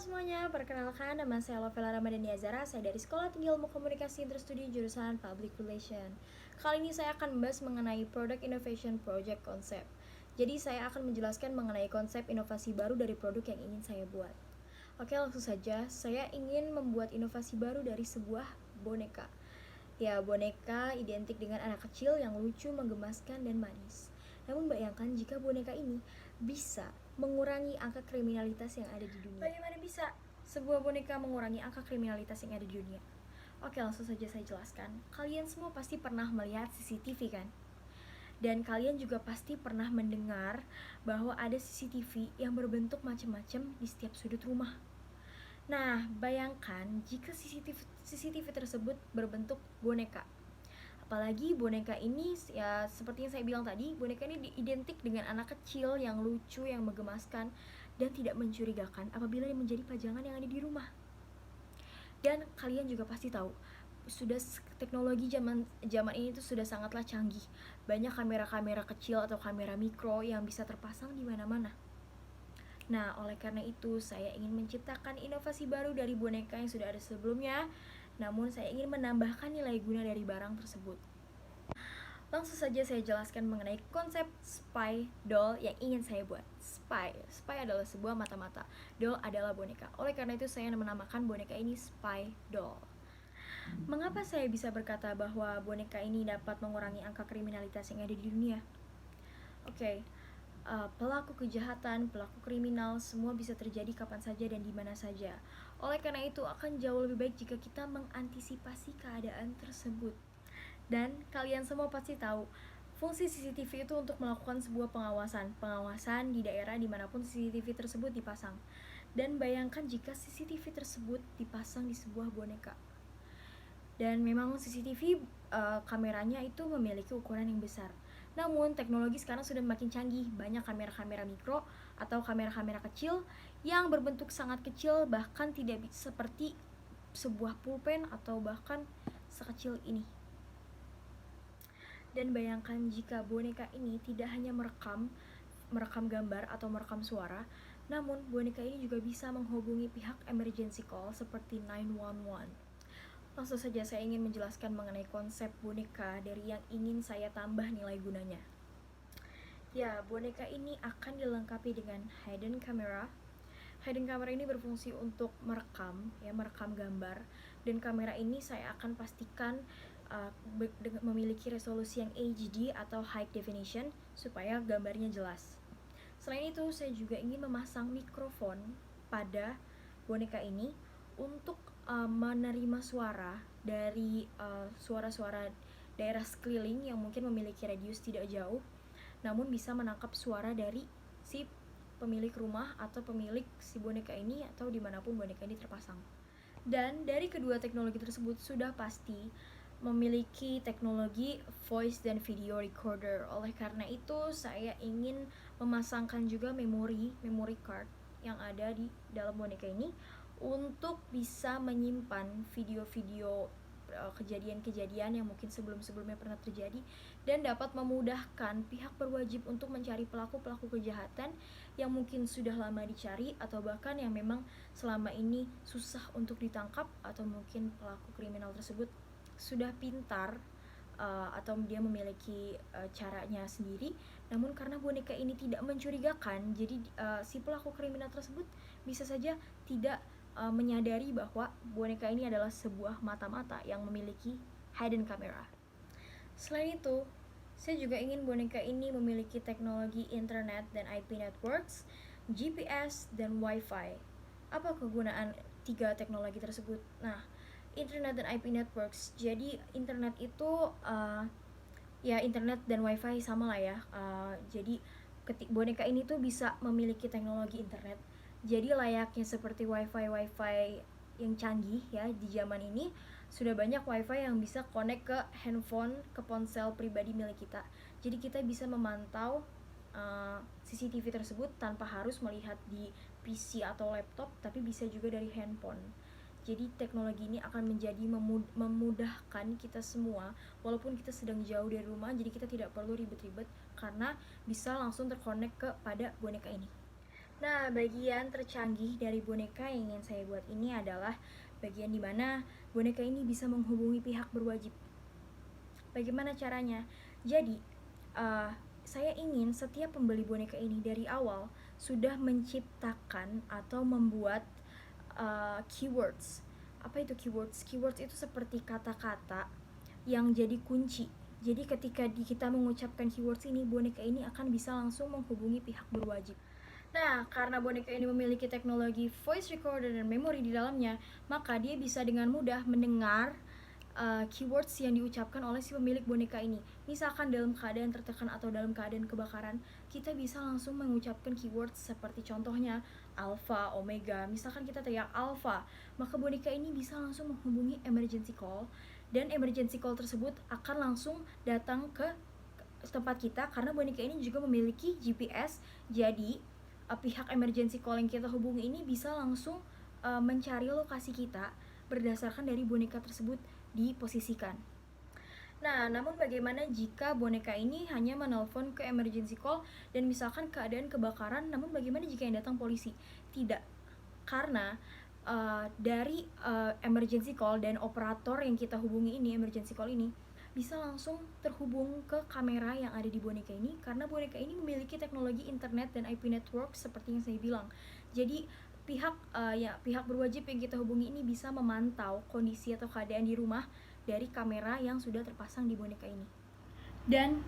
semuanya, perkenalkan nama saya Lovela Ramadhani Azara. Saya dari Sekolah Tinggi Ilmu Komunikasi Interstudi jurusan Public Relation. Kali ini saya akan membahas mengenai Product Innovation Project Concept. Jadi saya akan menjelaskan mengenai konsep inovasi baru dari produk yang ingin saya buat. Oke, langsung saja. Saya ingin membuat inovasi baru dari sebuah boneka. Ya, boneka identik dengan anak kecil yang lucu, menggemaskan, dan manis. Namun bayangkan jika boneka ini bisa mengurangi angka kriminalitas yang ada di dunia. Bagaimana bisa sebuah boneka mengurangi angka kriminalitas yang ada di dunia? Oke, langsung saja saya jelaskan. Kalian semua pasti pernah melihat CCTV kan? Dan kalian juga pasti pernah mendengar bahwa ada CCTV yang berbentuk macam-macam di setiap sudut rumah. Nah, bayangkan jika CCTV tersebut berbentuk boneka. Apalagi boneka ini, ya seperti yang saya bilang tadi, boneka ini identik dengan anak kecil yang lucu, yang menggemaskan, dan tidak mencurigakan apabila menjadi pajangan yang ada di rumah. Dan kalian juga pasti tahu, sudah teknologi zaman ini tuh sudah sangatlah canggih. Banyak kamera-kamera kecil atau kamera mikro yang bisa terpasang di mana-mana. Nah, oleh karena itu saya ingin menciptakan inovasi baru dari boneka yang sudah ada sebelumnya, namun saya ingin menambahkan nilai guna dari barang tersebut. Langsung saja saya jelaskan mengenai konsep spy doll yang ingin saya buat. Spy adalah sebuah mata-mata, doll adalah boneka. Oleh karena itu saya menamakan boneka ini spy doll. Mengapa saya bisa berkata bahwa boneka ini dapat mengurangi angka kriminalitas yang ada di dunia? Oke, pelaku kejahatan, pelaku kriminal, semua bisa terjadi kapan saja dan di mana saja. Oleh karena itu akan jauh lebih baik jika kita mengantisipasi keadaan tersebut. Dan kalian semua pasti tahu, fungsi CCTV itu untuk melakukan sebuah pengawasan di daerah dimanapun CCTV tersebut dipasang. Dan bayangkan jika CCTV tersebut dipasang di sebuah boneka. Dan memang CCTV kameranya itu memiliki ukuran yang besar. Namun teknologi sekarang sudah makin canggih, banyak kamera-kamera mikro atau kamera-kamera kecil yang berbentuk sangat kecil, bahkan tidak seperti sebuah pulpen atau bahkan sekecil ini. Dan bayangkan jika boneka ini tidak hanya merekam gambar atau merekam suara, namun boneka ini juga bisa menghubungi pihak emergency call seperti 911. Langsung saja saya ingin menjelaskan mengenai konsep boneka dari yang ingin saya tambah nilai gunanya. Ya, boneka ini akan dilengkapi dengan hidden camera. Hidden camera ini berfungsi untuk merekam gambar, dan kamera ini saya akan pastikan memiliki resolusi yang HD atau high definition supaya gambarnya jelas. Selain itu, saya juga ingin memasang mikrofon pada boneka ini untuk menerima suara dari suara-suara daerah sekeliling yang mungkin memiliki radius tidak jauh, namun bisa menangkap suara dari si pemilik rumah atau pemilik si boneka ini atau dimanapun boneka ini terpasang. Dan dari kedua teknologi tersebut sudah pasti memiliki teknologi voice dan video recorder. Oleh karena itu saya ingin memasangkan juga memory card yang ada di dalam boneka ini untuk bisa menyimpan video-video kejadian-kejadian yang mungkin sebelum-sebelumnya pernah terjadi, dan dapat memudahkan pihak berwajib untuk mencari pelaku-pelaku kejahatan yang mungkin sudah lama dicari atau bahkan yang memang selama ini susah untuk ditangkap, atau mungkin pelaku kriminal tersebut sudah pintar atau dia memiliki caranya sendiri, namun karena boneka ini tidak mencurigakan, jadi si pelaku kriminal tersebut bisa saja tidak menyadari bahwa boneka ini adalah sebuah mata-mata yang memiliki hidden camera. Selain itu, saya juga ingin boneka ini memiliki teknologi internet dan IP networks, GPS, dan Wi-Fi. Apa kegunaan tiga teknologi tersebut? Nah, internet dan IP networks. Jadi internet itu ya internet dan Wi-Fi sama lah ya. Jadi boneka ini tuh bisa memiliki teknologi internet. Jadi layaknya seperti Wi-Fi yang canggih ya di zaman ini, sudah banyak Wi-Fi yang bisa connect ke handphone, ke ponsel pribadi milik kita. Jadi kita bisa memantau CCTV tersebut tanpa harus melihat di PC atau laptop, tapi bisa juga dari handphone. Jadi teknologi ini akan menjadi memudahkan kita semua walaupun kita sedang jauh dari rumah, jadi kita tidak perlu ribet-ribet karena bisa langsung terkonek kepada boneka ini. Nah, bagian tercanggih dari boneka yang ingin saya buat ini adalah bagian dimana boneka ini bisa menghubungi pihak berwajib. Bagaimana caranya? Jadi, saya ingin setiap pembeli boneka ini dari awal sudah menciptakan atau membuat keywords. Apa itu keywords? Keywords itu seperti kata-kata yang jadi kunci. Jadi ketika kita mengucapkan keywords ini, boneka ini akan bisa langsung menghubungi pihak berwajib. Nah, karena boneka ini memiliki teknologi voice recorder dan memori di dalamnya, maka dia bisa dengan mudah mendengar keywords yang diucapkan oleh si pemilik boneka ini. Misalkan dalam keadaan tertekan atau dalam keadaan kebakaran, kita bisa langsung mengucapkan keywords seperti contohnya alpha, omega. Misalkan kita teriak alpha, maka boneka ini bisa langsung menghubungi emergency call, dan emergency call tersebut akan langsung datang ke tempat kita karena boneka ini juga memiliki GPS. Jadi pihak emergency call yang kita hubungi ini bisa langsung mencari lokasi kita berdasarkan dari boneka tersebut diposisikan. Nah, namun bagaimana jika boneka ini hanya menelpon ke emergency call dan misalkan keadaan kebakaran, namun bagaimana jika yang datang polisi? Tidak, karena dari emergency call dan operator yang kita hubungi ini, emergency call ini, bisa langsung terhubung ke kamera yang ada di boneka ini karena boneka ini memiliki teknologi internet dan IP network seperti yang saya bilang. Jadi pihak berwajib yang kita hubungi ini bisa memantau kondisi atau keadaan di rumah dari kamera yang sudah terpasang di boneka ini. Dan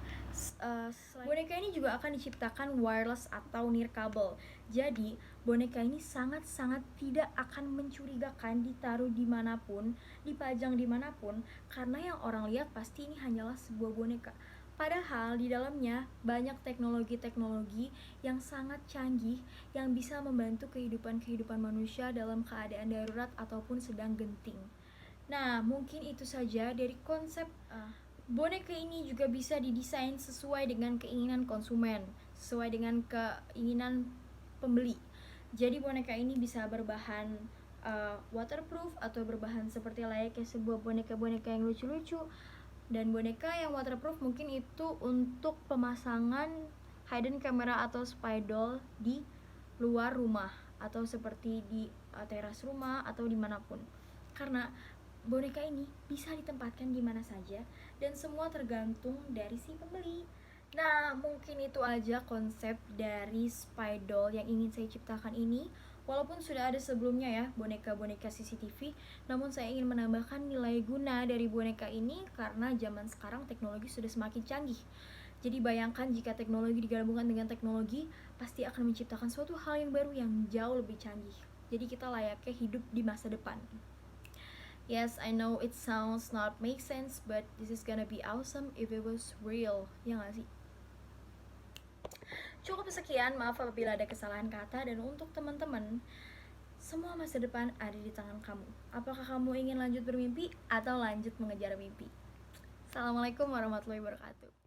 boneka ini juga akan diciptakan wireless atau nirkabel. Jadi boneka ini sangat-sangat tidak akan mencurigakan ditaruh dimanapun, dipajang dimanapun, karena yang orang lihat pasti ini hanyalah sebuah boneka. Padahal di dalamnya banyak teknologi-teknologi yang sangat canggih yang bisa membantu kehidupan manusia dalam keadaan darurat ataupun sedang genting. Nah, mungkin itu saja dari konsep boneka ini juga bisa didesain sesuai dengan keinginan konsumen, sesuai dengan keinginan pembeli. Jadi boneka ini bisa berbahan waterproof atau berbahan seperti layaknya sebuah boneka-boneka yang lucu-lucu. Dan boneka yang waterproof mungkin itu untuk pemasangan hidden camera atau spy doll di luar rumah atau seperti di teras rumah atau dimanapun. Karena boneka ini bisa ditempatkan di mana saja dan semua tergantung dari si pembeli. Nah, mungkin itu aja konsep dari spy doll yang ingin saya ciptakan ini. Walaupun sudah ada sebelumnya ya boneka-boneka CCTV, namun saya ingin menambahkan nilai guna dari boneka ini karena zaman sekarang teknologi sudah semakin canggih. Jadi bayangkan jika teknologi digabungkan dengan teknologi, pasti akan menciptakan suatu hal yang baru yang jauh lebih canggih. Jadi kita layaknya hidup di masa depan. Yes, I know it sounds not make sense, but this is gonna be awesome if it was real. Ya gak sih? Cukup sekian, maaf apabila ada kesalahan kata, dan untuk teman-teman, semua masa depan ada di tangan kamu. Apakah kamu ingin lanjut bermimpi atau lanjut mengejar mimpi? Assalamualaikum warahmatullahi wabarakatuh.